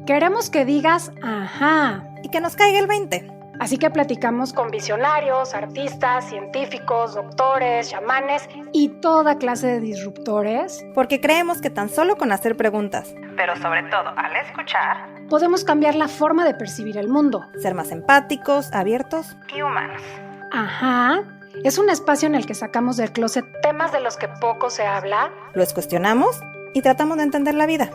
Queremos que digas ajá. Y que nos caiga el 20. Así que platicamos con visionarios, artistas, científicos, doctores, chamanes y toda clase de disruptores. Porque creemos que tan solo con hacer preguntas, pero sobre todo al escuchar, podemos cambiar la forma de percibir el mundo. Ser más empáticos, abiertos y humanos. Ajá. Es un espacio en el que sacamos del closet temas de los que poco se habla. Los cuestionamos y tratamos de entender la vida.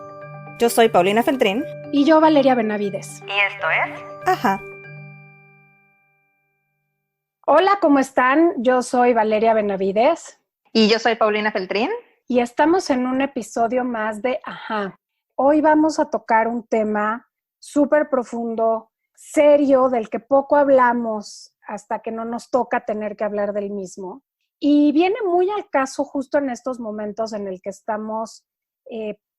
Yo soy Paulina Feltrín. Y yo, Valeria Benavides. Y esto es Ajá. Hola, ¿cómo están? Yo soy Valeria Benavides. Y yo soy Paulina Feltrín. Y estamos en un episodio más de Ajá. Hoy vamos a tocar un tema súper profundo, serio, del que poco hablamos hasta que no nos toca tener que hablar del mismo. Y viene muy al caso justo en estos momentos en el que estamos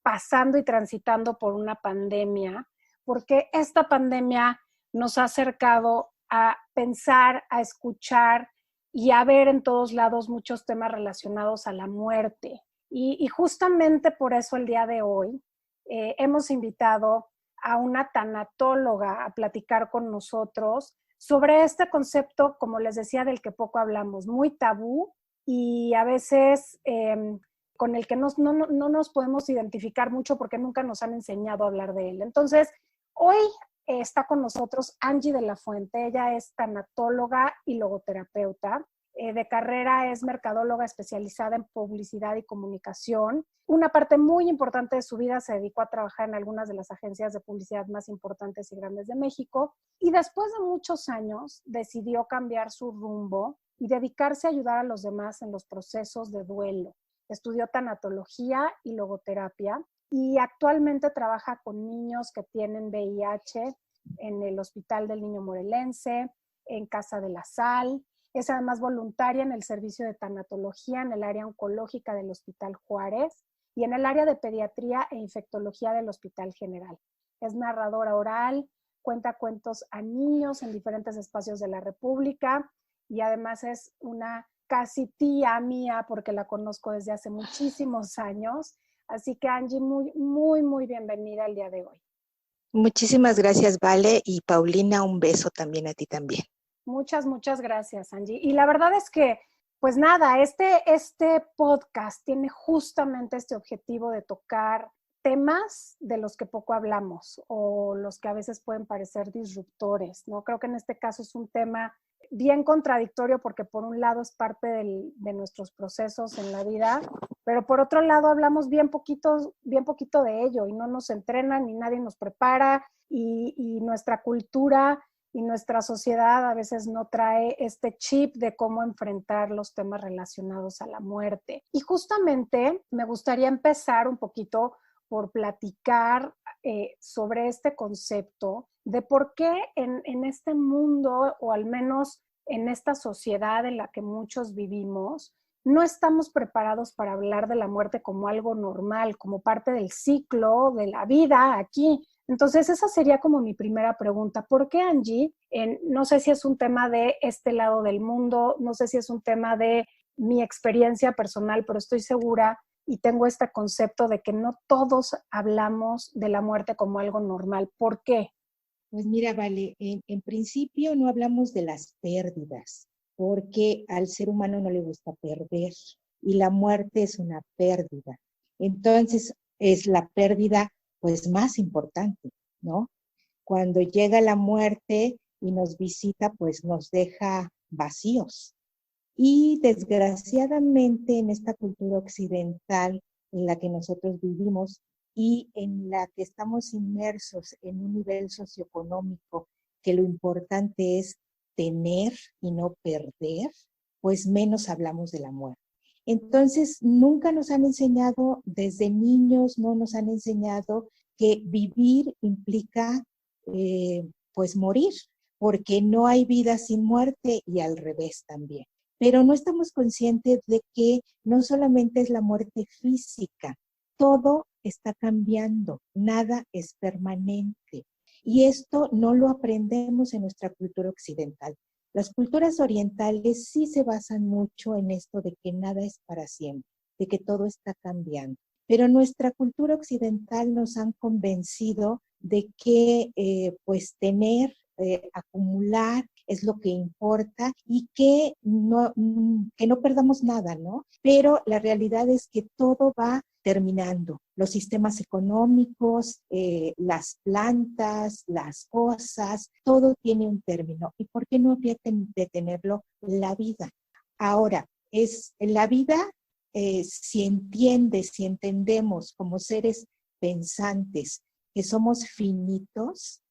pasando y transitando por una pandemia, porque esta pandemia nos ha acercado a pensar, a escuchar y a ver en todos lados muchos temas relacionados a la muerte. Y justamente por eso el día de hoy hemos invitado a una tanatóloga a platicar con nosotros sobre este concepto, como les decía, del que poco hablamos, muy tabú y a veces con el que no nos podemos identificar mucho porque nunca nos han enseñado a hablar de él. Entonces, hoy está con nosotros Angie de la Fuente. Ella es tanatóloga y logoterapeuta. De carrera es mercadóloga especializada en publicidad y comunicación. Una parte muy importante de su vida se dedicó a trabajar en algunas de las agencias de publicidad más importantes y grandes de México. Y después de muchos años decidió cambiar su rumbo y dedicarse a ayudar a los demás en los procesos de duelo. Estudió tanatología y logoterapia y actualmente trabaja con niños que tienen VIH en el Hospital del Niño Morelense, en Casa de la Sal. Es además voluntaria en el servicio de tanatología en el área oncológica del Hospital Juárez y en el área de pediatría e infectología del Hospital General. Es narradora oral, cuenta cuentos a niños en diferentes espacios de la República y además es una casi tía mía porque la conozco desde hace muchísimos años. Así que Angie, muy bienvenida el día de hoy. Muchísimas gracias, Vale, y Paulina, un beso también a ti también. Muchas gracias, Angie. Y la verdad es que, pues nada, este podcast tiene justamente este objetivo de tocar temas de los que poco hablamos o los que a veces pueden parecer disruptores, ¿no? Creo que en este caso es un tema bien contradictorio porque por un lado es parte de nuestros procesos en la vida, pero por otro lado hablamos bien poquito de ello y no nos entrenan ni nadie nos prepara y nuestra cultura y nuestra sociedad a veces no trae este chip de cómo enfrentar los temas relacionados a la muerte. Y justamente me gustaría empezar un poquito por platicar sobre este concepto de por qué en este mundo, o al menos en esta sociedad en la que muchos vivimos, no estamos preparados para hablar de la muerte como algo normal, como parte del ciclo de la vida aquí. Entonces, esa sería como mi primera pregunta. ¿Por qué, Angie? No sé si es un tema de este lado del mundo, no sé si es un tema de mi experiencia personal, pero estoy segura y tengo este concepto de que no todos hablamos de la muerte como algo normal. ¿Por qué? Pues mira, Vale, en principio no hablamos de las pérdidas, porque al ser humano no le gusta perder y la muerte es una pérdida. Entonces, es la pérdida pues más importante, ¿no? Cuando llega la muerte y nos visita, pues nos deja vacíos. Y desgraciadamente en esta cultura occidental en la que nosotros vivimos y en la que estamos inmersos en un nivel socioeconómico que lo importante es tener y no perder, pues menos hablamos de la muerte. Entonces, nunca nos han enseñado, desde niños no nos han enseñado que vivir implica pues morir, porque no hay vida sin muerte y al revés también. Pero no estamos conscientes de que no solamente es la muerte física, todo está cambiando, nada es permanente. Y esto no lo aprendemos en nuestra cultura occidental. Las culturas orientales sí se basan mucho en esto de que nada es para siempre, de que todo está cambiando. Pero nuestra cultura occidental nos han convencido de que pues tener, acumular es lo que importa y que no perdamos nada, ¿no? Pero la realidad es que todo va terminando. Los sistemas económicos, las plantas, las cosas, todo tiene un término. ¿Y por qué no habría de tenerlo la vida? Ahora, es la vida, si entendemos como seres pensantes que somos finitos,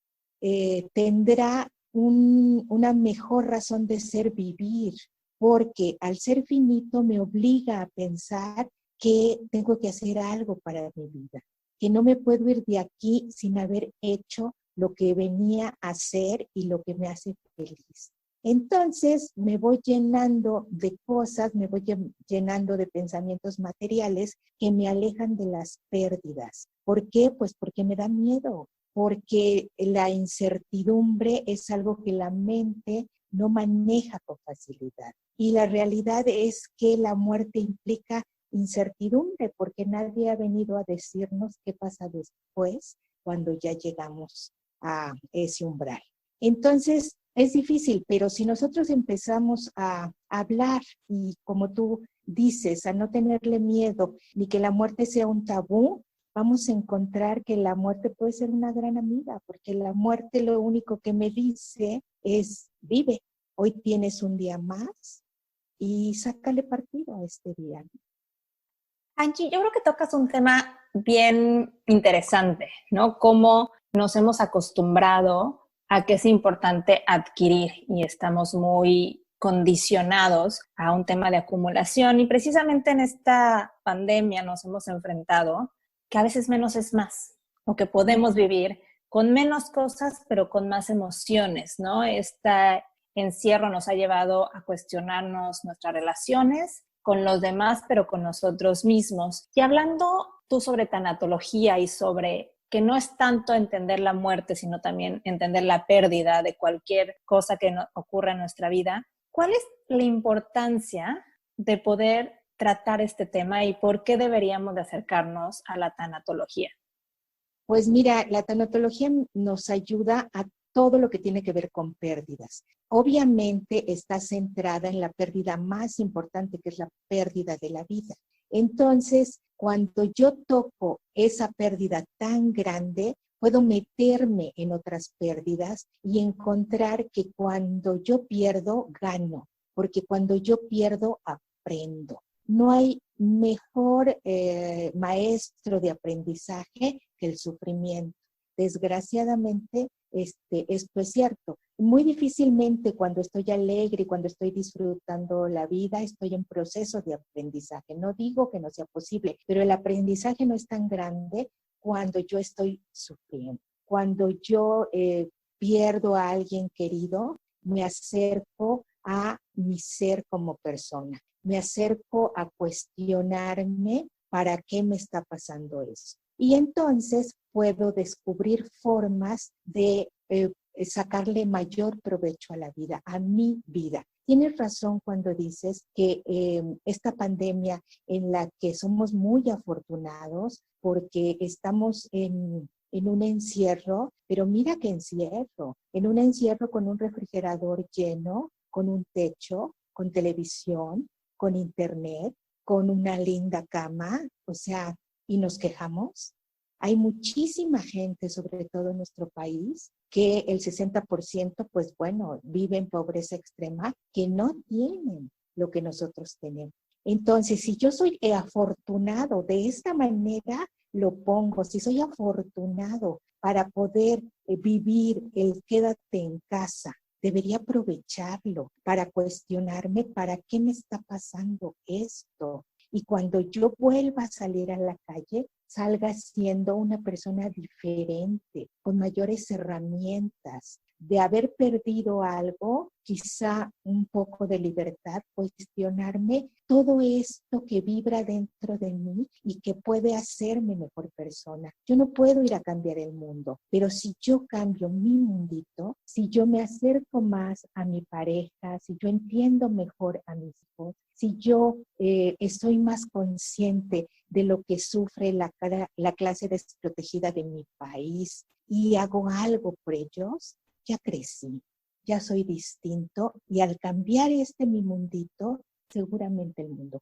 tendrá una mejor razón de ser vivir, porque al ser finito me obliga a pensar que tengo que hacer algo para mi vida, que no me puedo ir de aquí sin haber hecho lo que venía a hacer y lo que me hace feliz. Entonces me voy llenando de cosas, me voy llenando de pensamientos materiales que me alejan de las pérdidas. ¿Por qué? Pues porque me da miedo, porque la incertidumbre es algo que la mente no maneja con facilidad. Y la realidad es que la muerte implica incertidumbre, porque nadie ha venido a decirnos qué pasa después cuando ya llegamos a ese umbral. Entonces, es difícil, pero si nosotros empezamos a hablar y, como tú dices, a no tenerle miedo, ni que la muerte sea un tabú, vamos a encontrar que la muerte puede ser una gran amiga, porque la muerte lo único que me dice es: vive, hoy tienes un día más y sácale partido a este día. Angie, yo creo que tocas un tema bien interesante, ¿no? Cómo nos hemos acostumbrado a que es importante adquirir y estamos muy condicionados a un tema de acumulación, y precisamente en esta pandemia nos hemos enfrentado que a veces menos es más, o que podemos vivir con menos cosas pero con más emociones, ¿no? Este encierro nos ha llevado a cuestionarnos nuestras relaciones con los demás, pero con nosotros mismos. Y hablando tú sobre tanatología y sobre que no es tanto entender la muerte, sino también entender la pérdida de cualquier cosa que ocurra en nuestra vida, ¿cuál es la importancia de poder tratar este tema y por qué deberíamos de acercarnos a la tanatología? Pues mira, la tanatología nos ayuda a todo lo que tiene que ver con pérdidas. Obviamente está centrada en la pérdida más importante, que es la pérdida de la vida. Entonces, cuando yo toco esa pérdida tan grande, puedo meterme en otras pérdidas y encontrar que cuando yo pierdo, gano, porque cuando yo pierdo, aprendo. No hay mejor maestro de aprendizaje que el sufrimiento. Desgraciadamente, esto es cierto. Muy difícilmente cuando estoy alegre y cuando estoy disfrutando la vida, estoy en proceso de aprendizaje. No digo que no sea posible, pero el aprendizaje no es tan grande cuando yo estoy sufriendo. Cuando yo pierdo a alguien querido, me acerco a mi ser como persona. Me acerco a cuestionarme para qué me está pasando eso. Y entonces puedo descubrir formas de sacarle mayor provecho a la vida, a mi vida. Tienes razón cuando dices que esta pandemia en la que somos muy afortunados porque estamos en un encierro, pero mira qué encierro, en un encierro con un refrigerador lleno, con un techo, con televisión, con internet, con una linda cama, o sea, y nos quejamos. Hay muchísima gente, sobre todo en nuestro país, que el 60%, pues bueno, vive en pobreza extrema, que no tienen lo que nosotros tenemos. Entonces, si yo soy afortunado, de esta manera lo pongo, si soy afortunado para poder vivir el quédate en casa, debería aprovecharlo para cuestionarme para qué me está pasando esto. Y cuando yo vuelva a salir a la calle, salga siendo una persona diferente, con mayores herramientas. De haber perdido algo, quizá un poco de libertad, cuestionarme todo esto que vibra dentro de mí y que puede hacerme mejor persona. Yo no puedo ir a cambiar el mundo, pero si yo cambio mi mundito, si yo me acerco más a mi pareja, si yo entiendo mejor a mis hijos, si yo estoy más consciente de lo que sufre la clase desprotegida de mi país, y hago algo por ellos, ya crecí, ya soy distinto y al cambiar mi mundito, seguramente el mundo.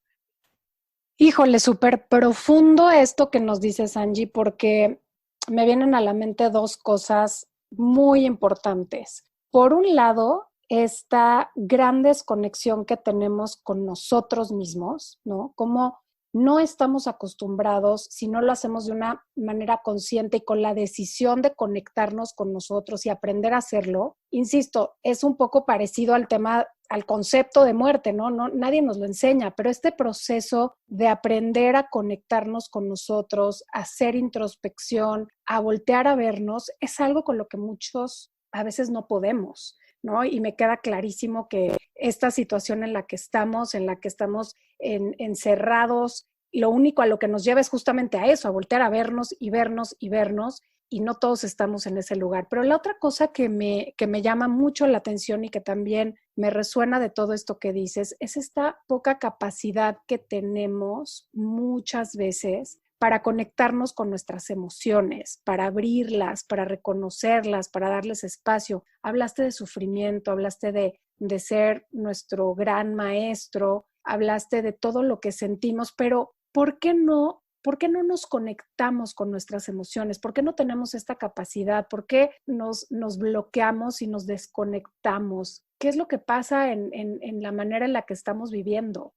Híjole, súper profundo esto que nos dices, Angie, porque me vienen a la mente dos cosas muy importantes. Por un lado, esta gran desconexión que tenemos con nosotros mismos, ¿no? Como no estamos acostumbrados, si no lo hacemos de una manera consciente y con la decisión de conectarnos con nosotros y aprender a hacerlo, insisto, es un poco parecido al tema, al concepto de muerte, ¿no? Nadie nos lo enseña, pero este proceso de aprender a conectarnos con nosotros, a hacer introspección, a voltear a vernos, es algo con lo que muchos a veces no podemos, ¿no? Y me queda clarísimo que esta situación en la que estamos encerrados, lo único a lo que nos lleva es justamente a eso, a voltear a vernos y vernos y vernos, y no todos estamos en ese lugar. Pero la otra cosa que me llama mucho la atención y que también me resuena de todo esto que dices, es esta poca capacidad que tenemos muchas veces para conectarnos con nuestras emociones, para abrirlas, para reconocerlas, para darles espacio. Hablaste de sufrimiento, hablaste de ser nuestro gran maestro, hablaste de todo lo que sentimos, pero ¿por qué no nos conectamos con nuestras emociones? ¿Por qué no tenemos esta capacidad? ¿Por qué nos bloqueamos y nos desconectamos? ¿Qué es lo que pasa en la manera en la que estamos viviendo?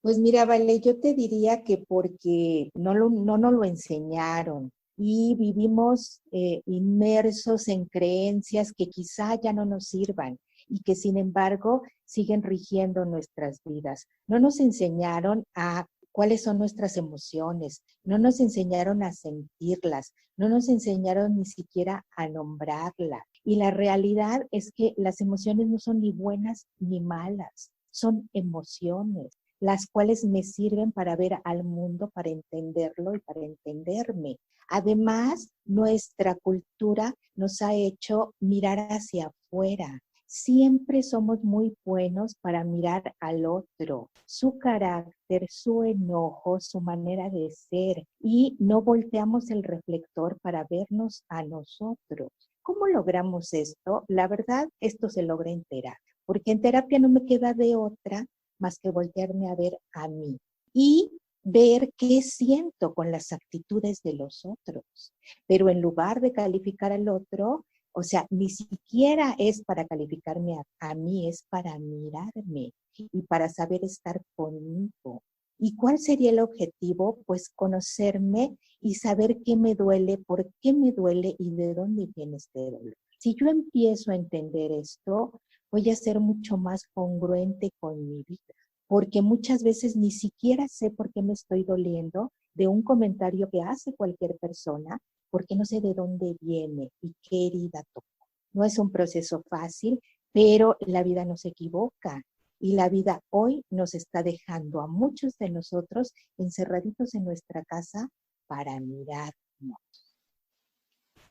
Pues mira, Vale, yo te diría que porque no nos lo enseñaron y vivimos inmersos en creencias que quizá ya no nos sirvan y que sin embargo siguen rigiendo nuestras vidas. No nos enseñaron a cuáles son nuestras emociones, no nos enseñaron a sentirlas, no nos enseñaron ni siquiera a nombrarlas. Y la realidad es que las emociones no son ni buenas ni malas, son emociones, las cuales me sirven para ver al mundo, para entenderlo y para entenderme. Además, nuestra cultura nos ha hecho mirar hacia afuera. Siempre somos muy buenos para mirar al otro, su carácter, su enojo, su manera de ser, y no volteamos el reflector para vernos a nosotros. ¿Cómo logramos esto? La verdad, esto se logra en terapia, porque en terapia no me queda de otra más que voltearme a ver a mí y ver qué siento con las actitudes de los otros. Pero en lugar de calificar al otro, o sea, ni siquiera es para calificarme a mí, es para mirarme y para saber estar conmigo. ¿Y cuál sería el objetivo? Pues conocerme y saber qué me duele, por qué me duele y de dónde viene este dolor. Si yo empiezo a entender esto, voy a ser mucho más congruente con mi vida, porque muchas veces ni siquiera sé por qué me estoy doliendo de un comentario que hace cualquier persona, porque no sé de dónde viene y qué herida tocó. No es un proceso fácil, pero la vida no se equivoca y la vida hoy nos está dejando a muchos de nosotros encerraditos en nuestra casa para mirarnos.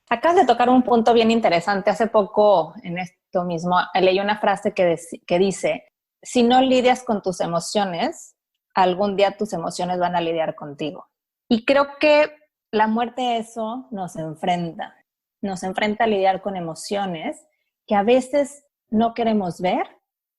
Acabas de tocar un punto bien interesante. Hace poco, en esto mismo, leí una frase que dice, si no lidias con tus emociones, algún día tus emociones van a lidiar contigo. Y creo que la muerte eso nos enfrenta a lidiar con emociones que a veces no queremos ver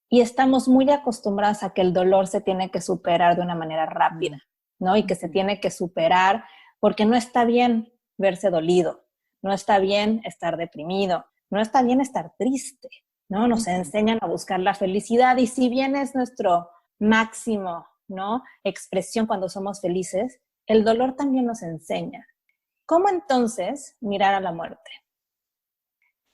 y estamos muy acostumbrados a que el dolor se tiene que superar de una manera rápida, ¿no? Y que se tiene que superar porque no está bien verse dolido. No está bien estar deprimido, no está bien estar triste, ¿no? Nos enseñan a buscar la felicidad y si bien es nuestro máximo, ¿no? Expresión cuando somos felices, el dolor también nos enseña. ¿Cómo entonces mirar a la muerte?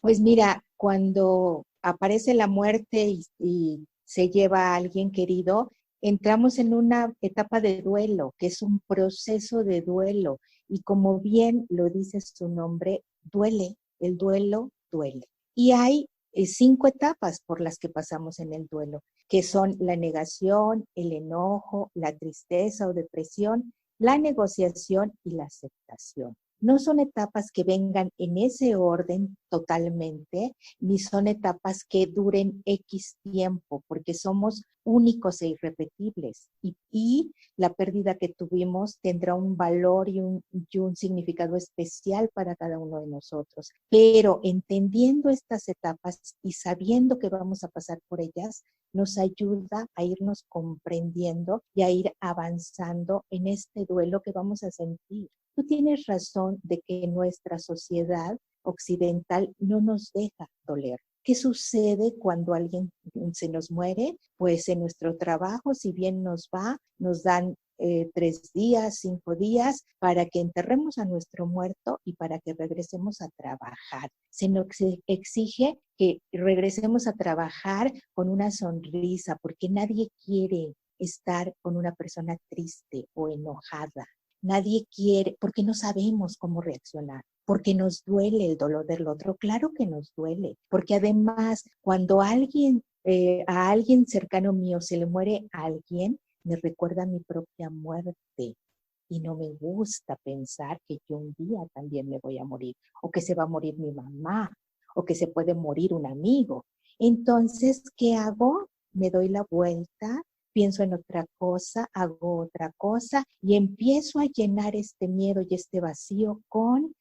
Pues mira, cuando aparece la muerte y se lleva a alguien querido, entramos en una etapa de duelo, que es un proceso de duelo. Y como bien lo dice su nombre, duele, el duelo duele. Y hay 5 etapas por las que pasamos en el duelo, que son la negación, el enojo, la tristeza o depresión, la negociación y la aceptación. No son etapas que vengan en ese orden totalmente, ni son etapas que duren X tiempo, porque somos únicos e irrepetibles. Y la pérdida que tuvimos tendrá un valor y un significado especial para cada uno de nosotros. Pero entendiendo estas etapas y sabiendo que vamos a pasar por ellas, nos ayuda a irnos comprendiendo y a ir avanzando en este duelo que vamos a sentir. Tú tienes razón de que nuestra sociedad occidental no nos deja doler. ¿Qué sucede cuando alguien se nos muere? Pues en nuestro trabajo, si bien nos va, nos dan 3 días, 5 días para que enterremos a nuestro muerto y para que regresemos a trabajar. Se nos exige que regresemos a trabajar con una sonrisa, porque nadie quiere estar con una persona triste o enojada. Nadie quiere, porque no sabemos cómo reaccionar, porque nos duele el dolor del otro. Claro que nos duele, porque además cuando a alguien cercano mío se le muere a alguien, me recuerda a mi propia muerte. Y no me gusta pensar que yo un día también me voy a morir, o que se va a morir mi mamá, o que se puede morir un amigo. Entonces, ¿qué hago? Me doy la vuelta, pienso en otra cosa, hago otra cosa y empiezo a llenar este miedo y este vacío con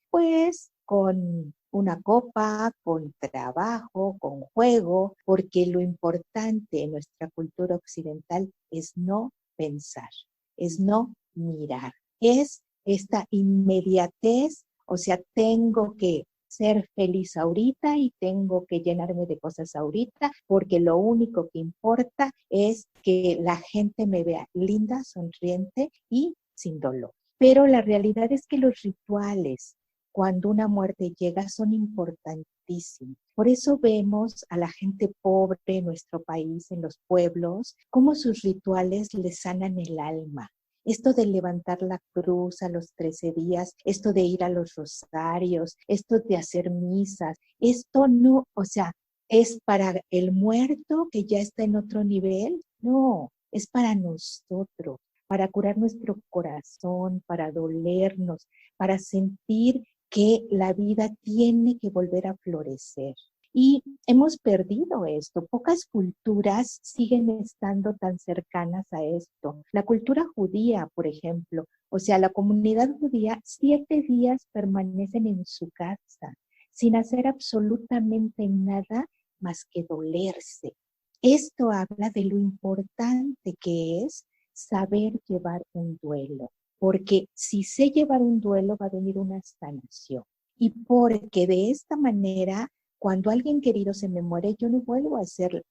una copa, con trabajo, con juego, porque lo importante en nuestra cultura occidental es no pensar, es no mirar, es esta inmediatez, o sea, tengo que ser feliz ahorita y tengo que llenarme de cosas ahorita, porque lo único que importa es que la gente me vea linda, sonriente y sin dolor. Pero la realidad es que los rituales, cuando una muerte llega, son importantísimos. Por eso vemos a la gente pobre en nuestro país, en los pueblos, cómo sus rituales les sanan el alma. Esto de levantar la cruz a los 13 días, esto de ir a los rosarios, esto de hacer misas, esto no, o sea, ¿es para el muerto que ya está en otro nivel? No, es para nosotros, para curar nuestro corazón, para dolernos, para sentir que la vida tiene que volver a florecer. Y hemos perdido esto. Pocas culturas siguen estando tan cercanas a esto. La cultura judía, por ejemplo, o sea, la comunidad judía, 7 días permanecen en su casa, sin hacer absolutamente nada más que dolerse. Esto habla de lo importante que es saber llevar un duelo, porque si sé llevar un duelo va a venir una sanación. Y porque de esta manera, cuando alguien querido se me muere, yo no vuelvo a ser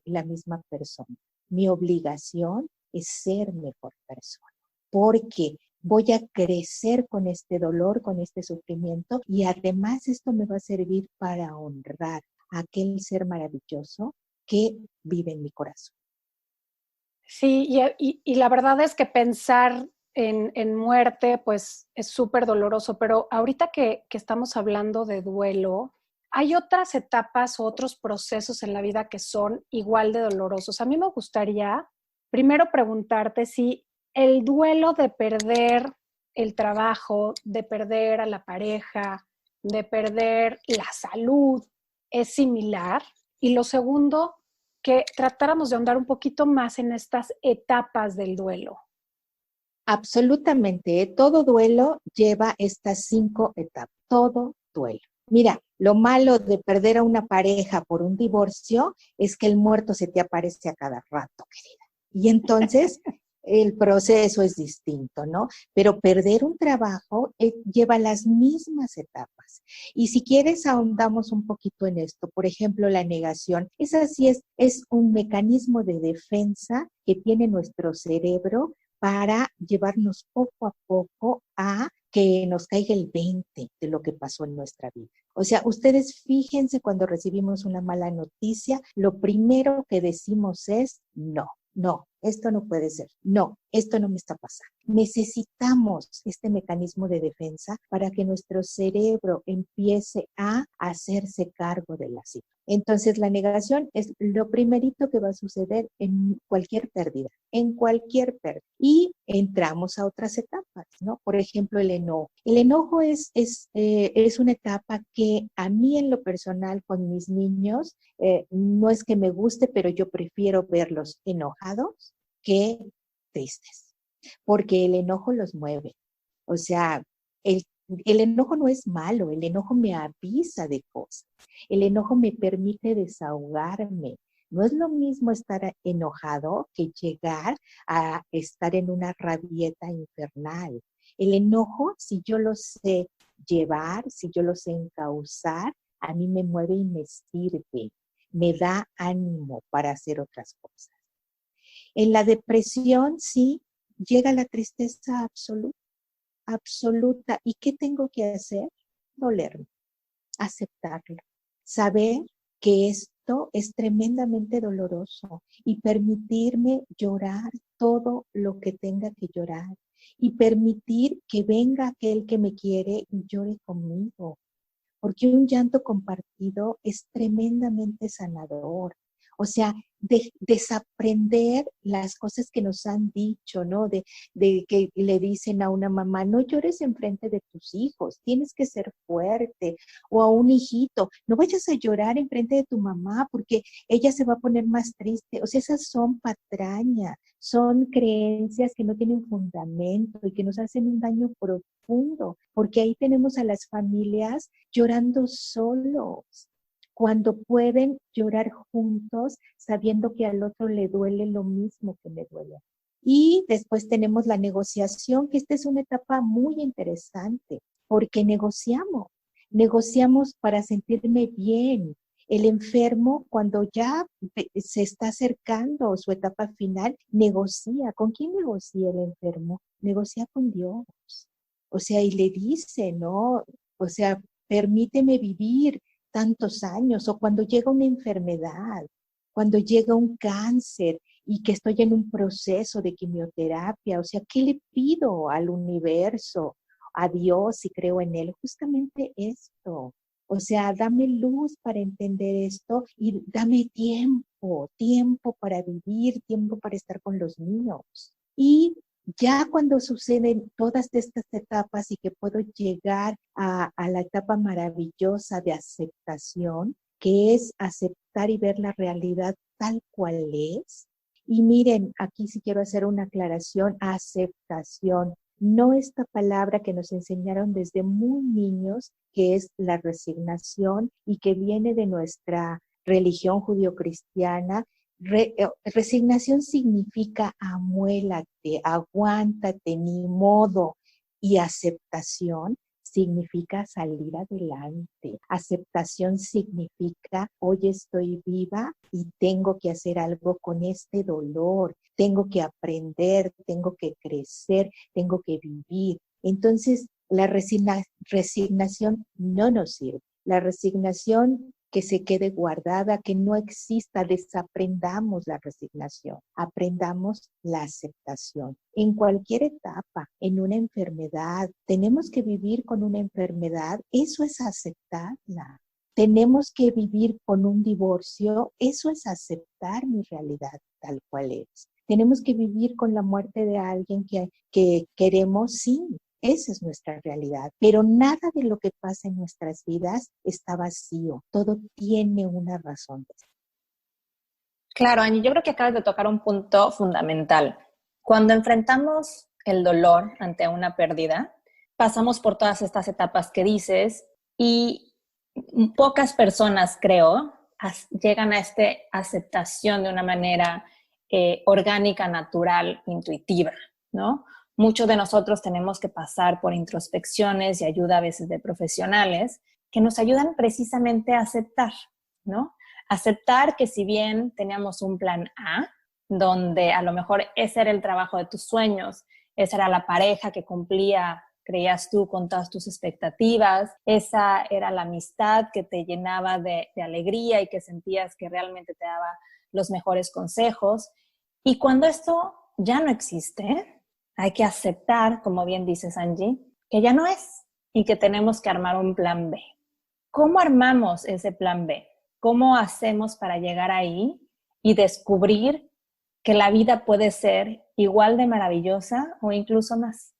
la misma persona. Mi obligación es ser mejor persona, porque voy a crecer con este dolor, con este sufrimiento, y además esto me va a servir para honrar a aquel ser maravilloso que vive en mi corazón. Sí, y la verdad es que pensar en muerte, pues es súper doloroso, pero ahorita que estamos hablando de duelo, hay otras etapas o otros procesos en la vida que son igual de dolorosos. A mí me gustaría primero preguntarte si el duelo de perder el trabajo, de perder a la pareja, de perder la salud, es similar. Y lo segundo, que tratáramos de ahondar un poquito más en estas etapas del duelo. Absolutamente, todo duelo lleva estas 5 etapas, todo duelo. Mira, lo malo de perder a una pareja por un divorcio es que el muerto se te aparece a cada rato, querida. Y entonces el proceso es distinto, ¿no? Pero perder un trabajo lleva las mismas etapas. Y si quieres ahondamos un poquito en esto. Por ejemplo, la negación. Esa sí es un mecanismo de defensa que tiene nuestro cerebro para llevarnos poco a poco a que nos caiga el 20 de lo que pasó en nuestra vida. O sea, ustedes fíjense cuando recibimos una mala noticia, lo primero que decimos es no, esto no puede ser, no, esto no me está pasando. Necesitamos este mecanismo de defensa para que nuestro cerebro empiece a hacerse cargo de la situación. Entonces, la negación es lo primerito que va a suceder en cualquier pérdida, en cualquier pérdida. Y entramos a otras etapas, ¿no? Por ejemplo, el enojo. El enojo es una etapa que a mí en lo personal con mis niños no es que me guste, pero yo prefiero verlos enojados que tristes, porque el enojo los mueve. O sea, el enojo no es malo, el enojo me avisa de cosas. El enojo me permite desahogarme. No es lo mismo estar enojado que llegar a estar en una rabieta infernal. El enojo, si yo lo sé llevar, si yo lo sé encauzar, a mí me mueve y me sirve, me da ánimo para hacer otras cosas. En la depresión, sí, llega la tristeza absoluta, absoluta. ¿Y qué tengo que hacer? Dolerme, aceptarlo, saber que esto es tremendamente doloroso y permitirme llorar todo lo que tenga que llorar y permitir que venga aquel que me quiere y llore conmigo, porque un llanto compartido es tremendamente sanador. O sea, desaprender las cosas que nos han dicho, ¿no? De que le dicen a una mamá, no llores enfrente de tus hijos, tienes que ser fuerte. O a un hijito, no vayas a llorar enfrente de tu mamá porque ella se va a poner más triste. O sea, esas son patrañas, son creencias que no tienen fundamento y que nos hacen un daño profundo, porque ahí tenemos a las familias llorando solos, cuando pueden llorar juntos sabiendo que al otro le duele lo mismo que me duele. Y después tenemos la negociación, que esta es una etapa muy interesante, porque negociamos para sentirme bien. El enfermo, cuando ya se está acercando su etapa final, negocia. ¿Con quién negocia el enfermo? Negocia con Dios. O sea, y le dice, ¿no? O sea, permíteme vivir tantos años, o cuando llega una enfermedad, cuando llega un cáncer y que estoy en un proceso de quimioterapia, o sea, ¿qué le pido al universo, a Dios si creo en Él? Justamente esto. O sea, dame luz para entender esto y dame tiempo para vivir, tiempo para estar con los niños. Y ya cuando suceden todas estas etapas y que puedo llegar a la etapa maravillosa de aceptación, que es aceptar y ver la realidad tal cual es. Y miren, aquí sí quiero hacer una aclaración, aceptación, no esta palabra que nos enseñaron desde muy niños, que es la resignación y que viene de nuestra religión judio-cristiana. Resignación significa amuélate, aguántate, ni modo. Y aceptación significa salir adelante. Aceptación significa hoy estoy viva y tengo que hacer algo con este dolor. Tengo que aprender, tengo que crecer, tengo que vivir. Entonces, la resignación no nos sirve. La resignación que se quede guardada, que no exista, desaprendamos la resignación, aprendamos la aceptación. En cualquier etapa, en una enfermedad, tenemos que vivir con una enfermedad, eso es aceptarla. Tenemos que vivir con un divorcio, eso es aceptar mi realidad tal cual es. Tenemos que vivir con la muerte de alguien que queremos, sí. Esa es nuestra realidad, pero nada de lo que pasa en nuestras vidas está vacío, todo tiene una razón. Claro, Angie, yo creo que acabas de tocar un punto fundamental. Cuando enfrentamos el dolor ante una pérdida, pasamos por todas estas etapas que dices y pocas personas, creo, llegan a esta aceptación de una manera orgánica, natural, intuitiva, ¿no? Muchos de nosotros tenemos que pasar por introspecciones y ayuda a veces de profesionales que nos ayudan precisamente a aceptar, ¿no? Aceptar que si bien teníamos un plan A, donde a lo mejor ese era el trabajo de tus sueños, esa era la pareja que cumplía, creías tú, con todas tus expectativas, esa era la amistad que te llenaba de alegría y que sentías que realmente te daba los mejores consejos, Y cuando esto ya no existe, hay que aceptar, como bien dices Angie, que ya no es y que tenemos que armar un plan B. ¿Cómo armamos ese plan B? ¿Cómo hacemos para llegar ahí y descubrir que la vida puede ser igual de maravillosa o incluso más?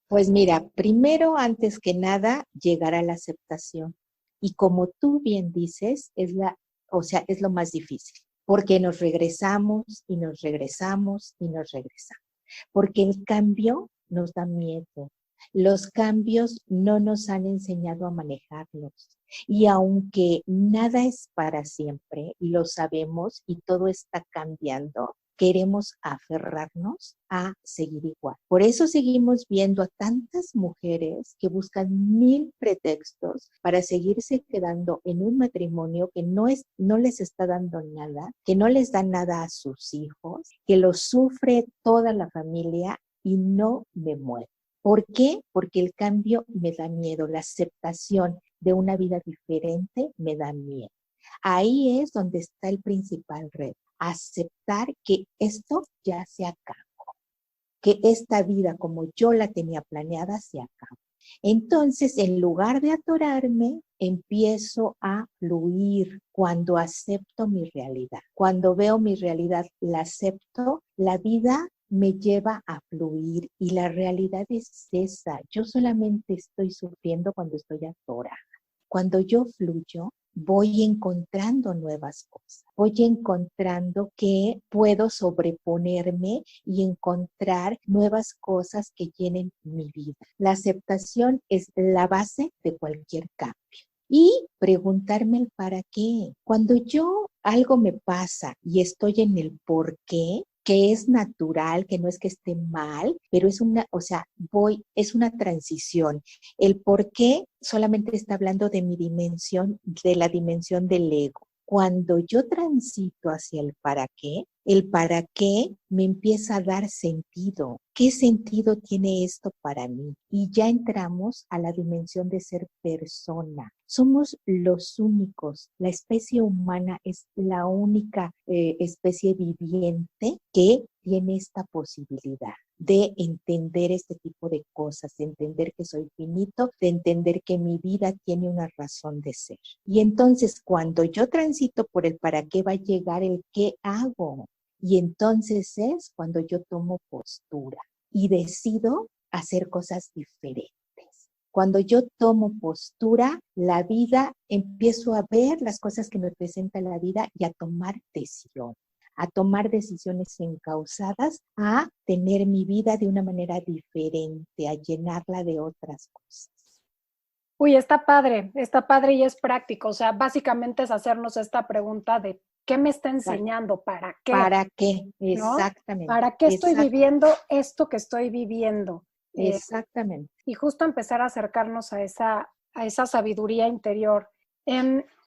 Pues mira, primero, antes que nada, llegar a la aceptación. Y como tú bien dices, es lo más difícil, porque nos regresamos y nos regresamos y nos regresamos. Porque el cambio nos da miedo. Los cambios no nos han enseñado a manejarlos. Y aunque nada es para siempre, y lo sabemos, y todo está cambiando, queremos aferrarnos a seguir igual. Por eso seguimos viendo a tantas mujeres que buscan 1000 pretextos para seguirse quedando en un matrimonio que no les está dando nada, que no les da nada a sus hijos, que lo sufre toda la familia y no me muero. ¿Por qué? Porque el cambio me da miedo, la aceptación de una vida diferente me da miedo. Ahí es donde está el principal reto, aceptar que esto ya se acabó, que esta vida como yo la tenía planeada se acabó. Entonces, en lugar de atorarme, empiezo a fluir cuando acepto mi realidad. Cuando veo mi realidad, la acepto, la vida me lleva a fluir y la realidad es esa. Yo solamente estoy sufriendo cuando estoy atorada. Cuando yo fluyo, voy encontrando nuevas cosas, voy encontrando que puedo sobreponerme y encontrar nuevas cosas que llenen mi vida. La aceptación es la base de cualquier cambio. Y preguntarme el para qué. Cuando algo me pasa y estoy en el por qué, que es natural, que no es que esté mal, pero es es una transición. El por qué solamente está hablando de mi dimensión, de la dimensión del ego. Cuando yo transito hacia el para qué me empieza a dar sentido. ¿Qué sentido tiene esto para mí? Y ya entramos a la dimensión de ser persona. Somos los únicos. La especie humana es la única especie viviente que tiene esta posibilidad de entender este tipo de cosas, de entender que soy finito, de entender que mi vida tiene una razón de ser. Y entonces cuando yo transito por el para qué va a llegar el qué hago. Y entonces es cuando yo tomo postura y decido hacer cosas diferentes. Cuando yo tomo postura, la vida, empiezo a ver las cosas que me presenta la vida y a tomar decisiones encausadas, a tener mi vida de una manera diferente, a llenarla de otras cosas. Uy, está padre y es práctico. O sea, básicamente es hacernos esta pregunta de ¿qué me está enseñando? ¿Para qué? ¿Para qué? ¿No? Exactamente. ¿Para qué estoy viviendo esto que estoy viviendo? Exactamente. Y justo empezar a acercarnos a esa sabiduría interior.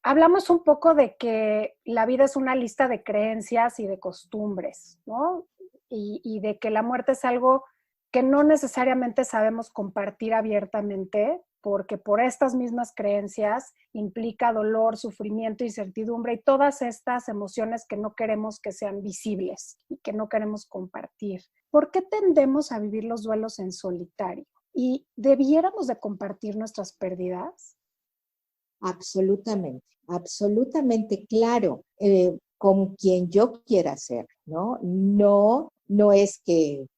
Hablamos un poco de que la vida es una lista de creencias y de costumbres, ¿no? Y de que la muerte es algo que no necesariamente sabemos compartir abiertamente, porque por estas mismas creencias implica dolor, sufrimiento, incertidumbre y todas estas emociones que no queremos que sean visibles y que no queremos compartir. ¿Por qué tendemos a vivir los duelos en solitario? ¿Y debiéramos de compartir nuestras pérdidas? Absolutamente, absolutamente claro, con quien yo quiera ser, ¿no? No es que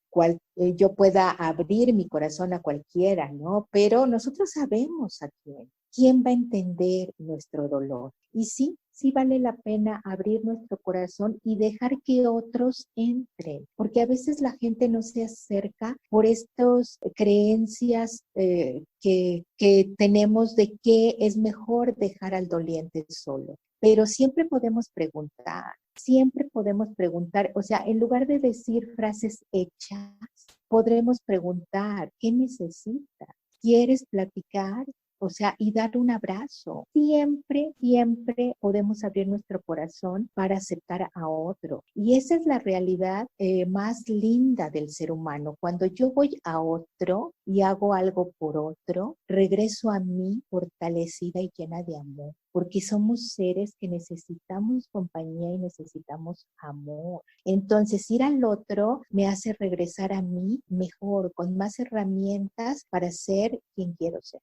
yo pueda abrir mi corazón a cualquiera, ¿no? Pero nosotros sabemos a quién va a entender nuestro dolor. Y sí vale la pena abrir nuestro corazón y dejar que otros entren, porque a veces la gente no se acerca por estas creencias que tenemos de que es mejor dejar al doliente solo. Pero siempre podemos preguntar, o sea, en lugar de decir frases hechas, podremos preguntar, ¿qué necesitas? ¿Quieres platicar? o sea, y dar un abrazo. Siempre, siempre podemos abrir nuestro corazón para aceptar a otro. Y esa es la realidad más linda del ser humano. Cuando yo voy a otro y hago algo por otro, regreso a mí fortalecida y llena de amor, porque somos seres que necesitamos compañía y necesitamos amor. Entonces, ir al otro me hace regresar a mí mejor, con más herramientas para ser quien quiero ser.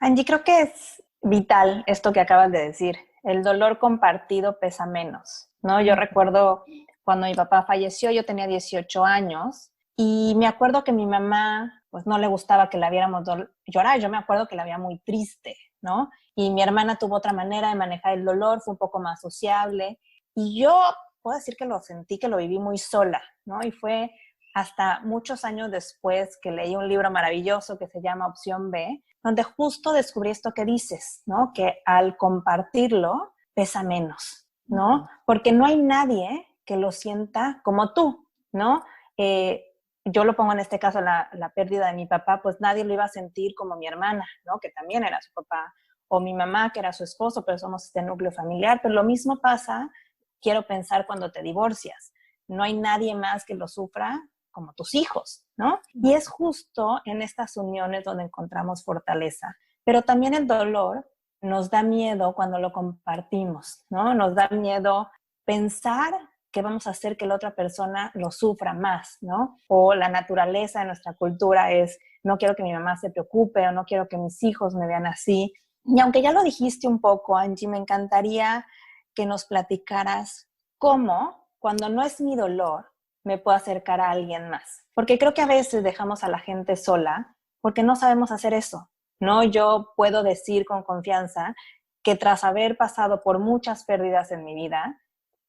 Angie, creo que es vital esto que acabas de decir. El dolor compartido pesa menos, ¿no? Yo recuerdo cuando mi papá falleció, yo tenía 18 años y me acuerdo que mi mamá, pues no le gustaba que la viéramos llorar. Yo me acuerdo que la veía muy triste, ¿no? Y mi hermana tuvo otra manera de manejar el dolor, fue un poco más sociable. Y yo puedo decir que lo sentí, que lo viví muy sola, ¿no? Y fue hasta muchos años después que leí un libro maravilloso que se llama Opción B, donde justo descubrí esto que dices, ¿no? Que al compartirlo pesa menos, ¿no? Porque no hay nadie que lo sienta como tú, ¿no? Yo lo pongo en este caso, la pérdida de mi papá, pues nadie lo iba a sentir como mi hermana, ¿no? Que también era su papá, o mi mamá, que era su esposo, pero somos este núcleo familiar. Pero lo mismo pasa, quiero pensar, cuando te divorcias. No hay nadie más que lo sufra como tus hijos, ¿no? Y es justo en estas uniones donde encontramos fortaleza. Pero también el dolor nos da miedo cuando lo compartimos, ¿no? Nos da miedo pensar que vamos a hacer que la otra persona lo sufra más, ¿no? O la naturaleza de nuestra cultura es, no quiero que mi mamá se preocupe o no quiero que mis hijos me vean así. Y aunque ya lo dijiste un poco, Angie, me encantaría que nos platicaras cómo, cuando no es mi dolor, me puedo acercar a alguien más. Porque creo que a veces dejamos a la gente sola porque no sabemos hacer eso, ¿no? Yo puedo decir con confianza que tras haber pasado por muchas pérdidas en mi vida,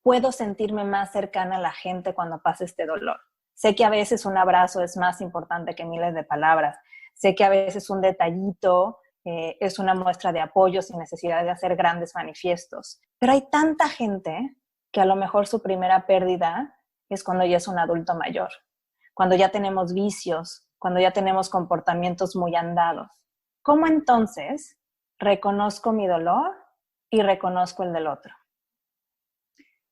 puedo sentirme más cercana a la gente cuando pasa este dolor. Sé que a veces un abrazo es más importante que miles de palabras. Sé que a veces un detallito es una muestra de apoyo sin necesidad de hacer grandes manifiestos. Pero hay tanta gente que a lo mejor su primera pérdida es cuando ya es un adulto mayor, cuando ya tenemos vicios, cuando ya tenemos comportamientos muy andados. ¿Cómo entonces reconozco mi dolor y reconozco el del otro?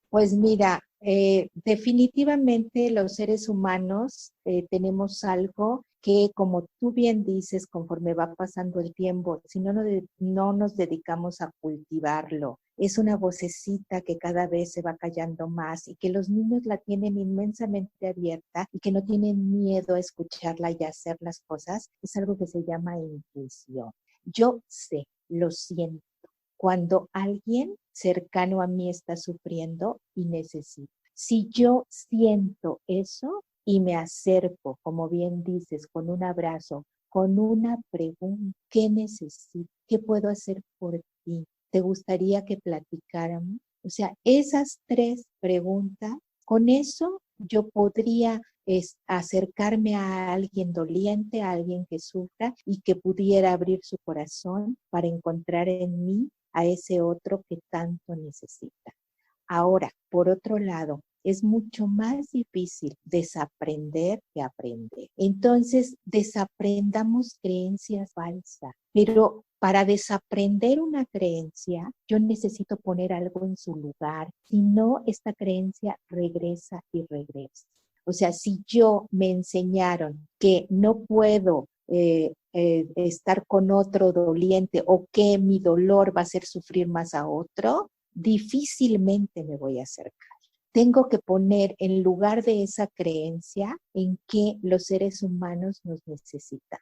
Pues mira, definitivamente los seres humanos tenemos algo que, como tú bien dices, conforme va pasando el tiempo, si no nos dedicamos a cultivarlo, es una vocecita que cada vez se va callando más y que los niños la tienen inmensamente abierta y que no tienen miedo a escucharla y a hacer las cosas, es algo que se llama intuición. Yo sé, lo siento, cuando alguien cercano a mí está sufriendo y necesita. Si yo siento eso y me acerco, como bien dices, con un abrazo, con una pregunta, ¿qué necesito? ¿Qué puedo hacer por ti? ¿Te gustaría que platicáramos? O sea, esas 3 preguntas, con eso yo podría acercarme a alguien doliente, a alguien que sufra y que pudiera abrir su corazón para encontrar en mí a ese otro que tanto necesita. Ahora, por otro lado, es mucho más difícil desaprender que aprender. Entonces, desaprendamos creencias falsas, pero para desaprender una creencia, yo necesito poner algo en su lugar, si no, esta creencia regresa y regresa. O sea, si yo me enseñaron que no puedo estar con otro doliente o que mi dolor va a hacer sufrir más a otro, difícilmente me voy a acercar. Tengo que poner en lugar de esa creencia en que los seres humanos nos necesitan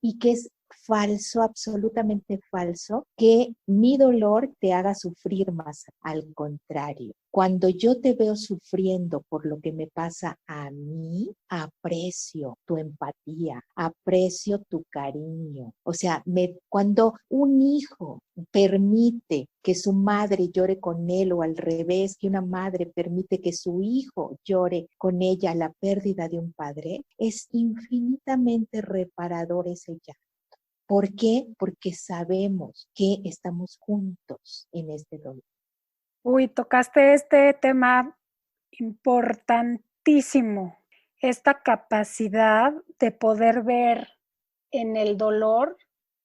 y que es falso, absolutamente falso, que mi dolor te haga sufrir más. Al contrario, cuando yo te veo sufriendo por lo que me pasa a mí, aprecio tu empatía, aprecio tu cariño. O sea, cuando un hijo permite que su madre llore con él o al revés, que una madre permite que su hijo llore con ella la pérdida de un padre, es infinitamente reparador ese llanto. ¿Por qué? Porque sabemos que estamos juntos en este dolor. Uy, tocaste este tema importantísimo, esta capacidad de poder ver en el dolor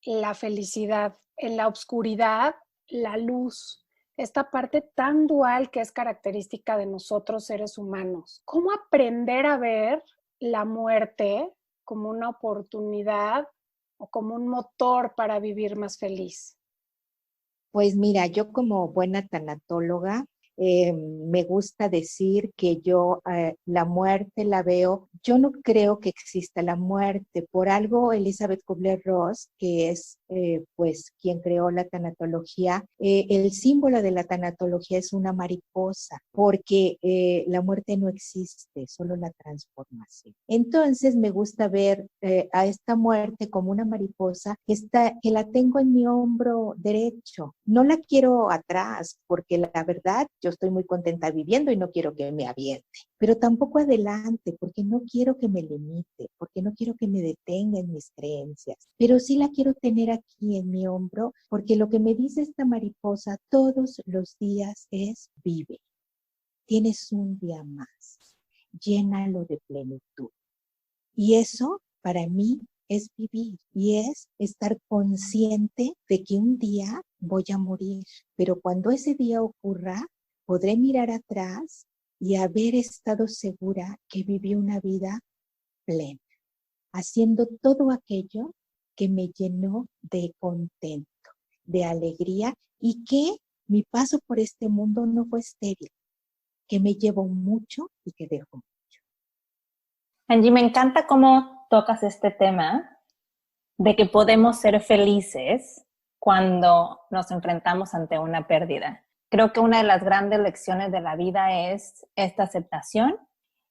la felicidad, en la oscuridad, la luz, esta parte tan dual que es característica de nosotros seres humanos. ¿Cómo aprender a ver la muerte como una oportunidad o como un motor para vivir más feliz? Pues mira, yo como buena tanatóloga, me gusta decir que yo la muerte la veo, yo no creo que exista la muerte. Por algo Elizabeth Kubler-Ross, que es pues quien creó la tanatología, el símbolo de la tanatología es una mariposa, porque la muerte no existe, solo la transformación. Entonces me gusta ver a esta muerte como una mariposa que la tengo en mi hombro derecho. No la quiero atrás, porque la verdad yo estoy muy contenta viviendo y no quiero que me aviente, pero tampoco adelante, porque no quiero que me limite, porque no quiero que me detenga en mis creencias, pero sí la quiero tener aquí en mi hombro, porque lo que me dice esta mariposa todos los días es: vive, tienes un día más, llénalo de plenitud. Y eso para mí es vivir y es estar consciente de que un día voy a morir, pero cuando ese día ocurra, podré mirar atrás y haber estado segura que viví una vida plena, haciendo todo aquello que me llenó de contento, de alegría, y que mi paso por este mundo no fue estéril, que me llevó mucho y que dejó. Angie, me encanta cómo tocas este tema de que podemos ser felices cuando nos enfrentamos ante una pérdida. Creo que una de las grandes lecciones de la vida es esta aceptación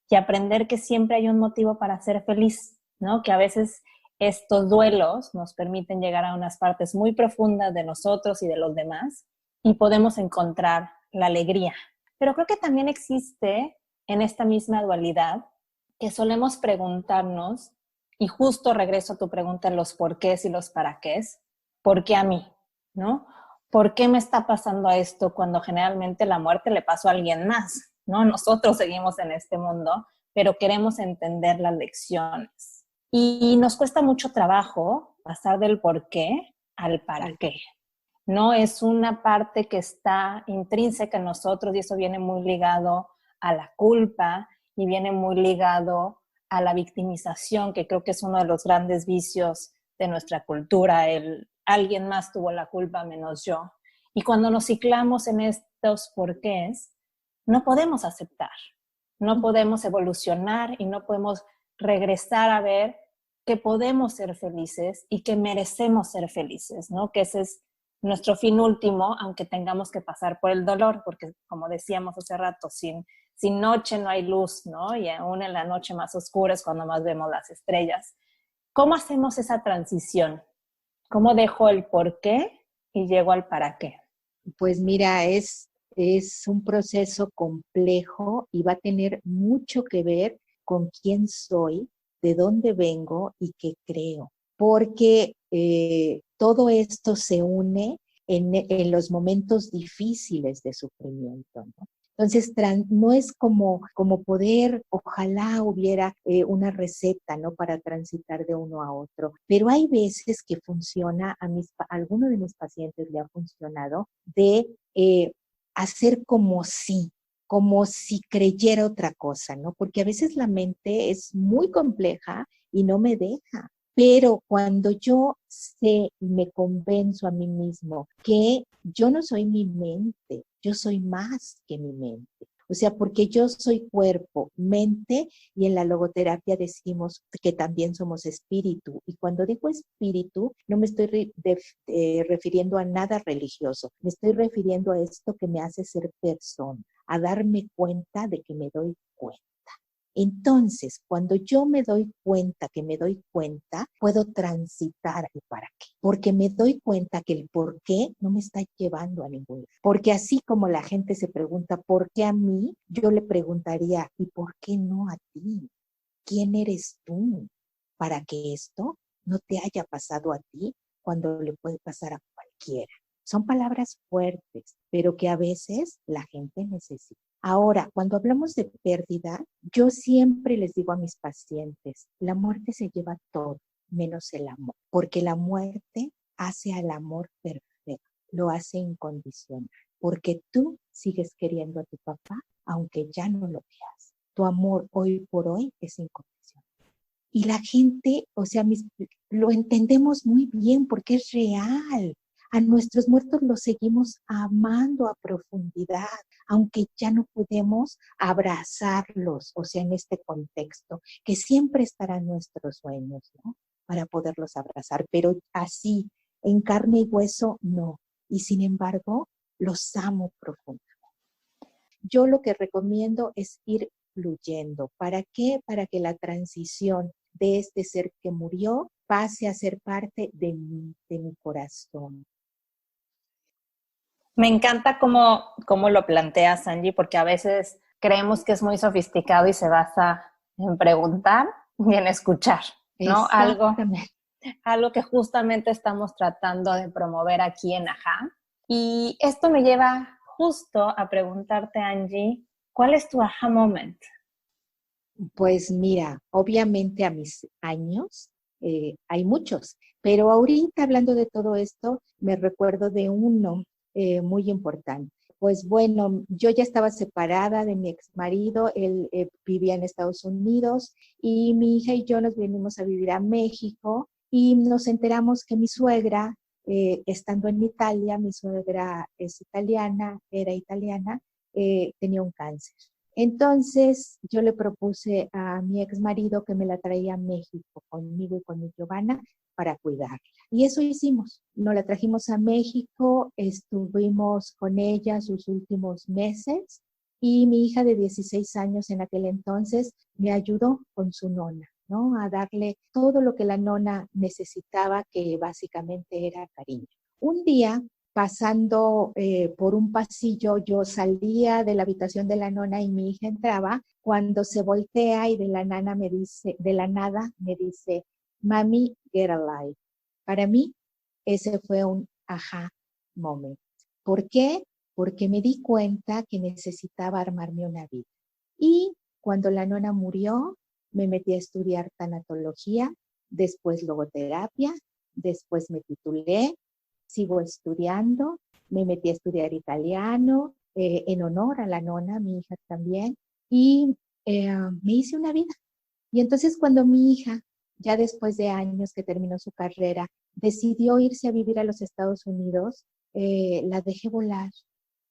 y aprender que siempre hay un motivo para ser feliz, ¿no? Que a veces estos duelos nos permiten llegar a unas partes muy profundas de nosotros y de los demás y podemos encontrar la alegría. Pero creo que también existe en esta misma dualidad que solemos preguntarnos, y justo regreso a tu pregunta en los porqués y los para qués, ¿por qué a mí? ¿No? ¿Por qué me está pasando esto cuando generalmente la muerte le pasó a alguien más? ¿No? Nosotros seguimos en este mundo, pero queremos entender las lecciones. Y nos cuesta mucho trabajo pasar del por qué al para qué. No es una parte que está intrínseca en nosotros y eso viene muy ligado a la culpa y viene muy ligado a la victimización, que creo que es uno de los grandes vicios de nuestra cultura, el alguien más tuvo la culpa menos yo. Y cuando nos ciclamos en estos porqués, no podemos aceptar, no podemos evolucionar y no podemos regresar a ver que podemos ser felices y que merecemos ser felices, ¿no? Que ese es nuestro fin último, aunque tengamos que pasar por el dolor, porque como decíamos hace rato, sin noche no hay luz, ¿no? Y aún en la noche más oscura es cuando más vemos las estrellas. ¿Cómo hacemos esa transición? ¿Cómo dejo el por qué y llego al para qué? Pues mira, es un proceso complejo y va a tener mucho que ver con quién soy, de dónde vengo y qué creo, porque todo esto se une en los momentos difíciles de sufrimiento, ¿no? Entonces, no es como poder, ojalá hubiera una receta, ¿no? Para transitar de uno a otro, pero hay veces que funciona, a alguno de mis pacientes le ha funcionado, de hacer como si creyera otra cosa, ¿no? Porque a veces la mente es muy compleja y no me deja. Pero cuando yo sé y me convenzo a mí mismo que yo no soy mi mente, yo soy más que mi mente. O sea, porque yo soy cuerpo, mente, y en la logoterapia decimos que también somos espíritu. Y cuando digo espíritu, no me estoy refiriendo a nada religioso, me estoy refiriendo a esto que me hace ser persona, a darme cuenta de que me doy cuenta. Entonces, cuando yo me doy cuenta que me doy cuenta, puedo transitar el para qué, porque me doy cuenta que el por qué no me está llevando a ningún lugar. Porque así como la gente se pregunta ¿por qué a mí? Yo le preguntaría ¿y por qué no a ti? ¿Quién eres tú para que esto no te haya pasado a ti cuando le puede pasar a cualquiera? Son palabras fuertes, pero que a veces la gente necesita. Ahora, cuando hablamos de pérdida, yo siempre les digo a mis pacientes, la muerte se lleva todo, menos el amor, porque la muerte hace al amor perfecto, lo hace incondicional, porque tú sigues queriendo a tu papá, aunque ya no lo veas. Tu amor hoy por hoy es incondicional. Y la gente, o sea, lo entendemos muy bien porque es real. A nuestros muertos los seguimos amando a profundidad, aunque ya no podemos abrazarlos, o sea, en este contexto, que siempre estarán nuestros sueños, ¿no? Para poderlos abrazar, pero así, en carne y hueso, no. Y sin embargo, los amo profundamente. Yo lo que recomiendo es ir fluyendo. ¿Para qué? Para que la transición de este ser que murió pase a ser parte de mi corazón. Me encanta cómo lo planteas, Angie, porque a veces creemos que es muy sofisticado y se basa en preguntar y en escuchar, ¿no? Algo que justamente estamos tratando de promover aquí en Ajá. Y esto me lleva justo a preguntarte, Angie, ¿cuál es tu Ajá moment? Pues mira, obviamente a mis años hay muchos, pero ahorita hablando de todo esto, me recuerdo de uno muy importante. Pues bueno, yo ya estaba separada de mi ex marido, él vivía en Estados Unidos y mi hija y yo nos venimos a vivir a México y nos enteramos que mi suegra, estando en Italia, mi suegra es italiana, era italiana, tenía un cáncer. Entonces yo le propuse a mi ex marido que me la traía a México conmigo y con mi Giovanna para cuidarla. Y eso hicimos. Nos la trajimos a México, estuvimos con ella sus últimos meses y mi hija de 16 años en aquel entonces me ayudó con su nona, ¿no? A darle todo lo que la nona necesitaba, que básicamente era cariño. Un día, pasando por un pasillo, yo salía de la habitación de la nona y mi hija entraba, cuando se voltea y de la nada me dice, mami, get alive. Para mí, ese fue un aha moment. ¿Por qué? Porque me di cuenta que necesitaba armarme una vida. Y cuando la nona murió, me metí a estudiar tanatología, después logoterapia, después me titulé, sigo estudiando, me metí a estudiar italiano, en honor a la nona, mi hija también, y me hice una vida. Y entonces cuando mi hija, ya después de años que terminó su carrera, decidió irse a vivir a los Estados Unidos, la dejé volar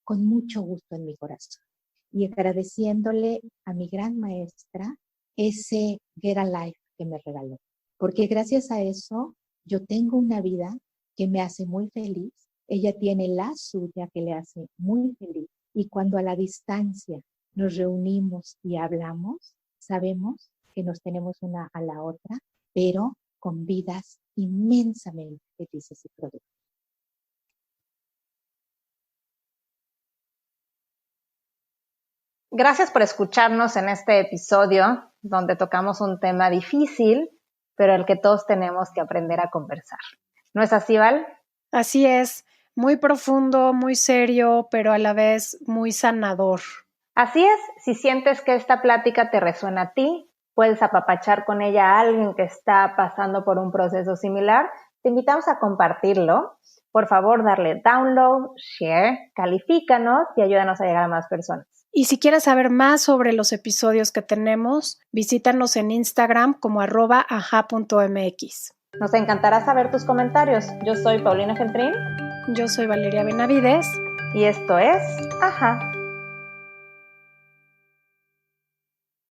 con mucho gusto en mi corazón. Y agradeciéndole a mi gran maestra ese Get a Life que me regaló. Porque gracias a eso yo tengo una vida que me hace muy feliz. Ella tiene la suya que le hace muy feliz. Y cuando a la distancia nos reunimos y hablamos, sabemos que nos tenemos una a la otra, pero con vidas inmensamente felices y productivas. Gracias por escucharnos en este episodio donde tocamos un tema difícil, pero el que todos tenemos que aprender a conversar. ¿No es así, Val? Así es, muy profundo, muy serio, pero a la vez muy sanador. Así es, si sientes que esta plática te resuena a ti, puedes apapachar con ella a alguien que está pasando por un proceso similar, te invitamos a compartirlo. Por favor, darle download, share, califícanos y ayúdanos a llegar a más personas. Y si quieres saber más sobre los episodios que tenemos, visítanos en Instagram como @aja.mx. Nos encantará saber tus comentarios. Yo soy Paulina Feltrín. Yo soy Valeria Benavides. Y esto es Ajá.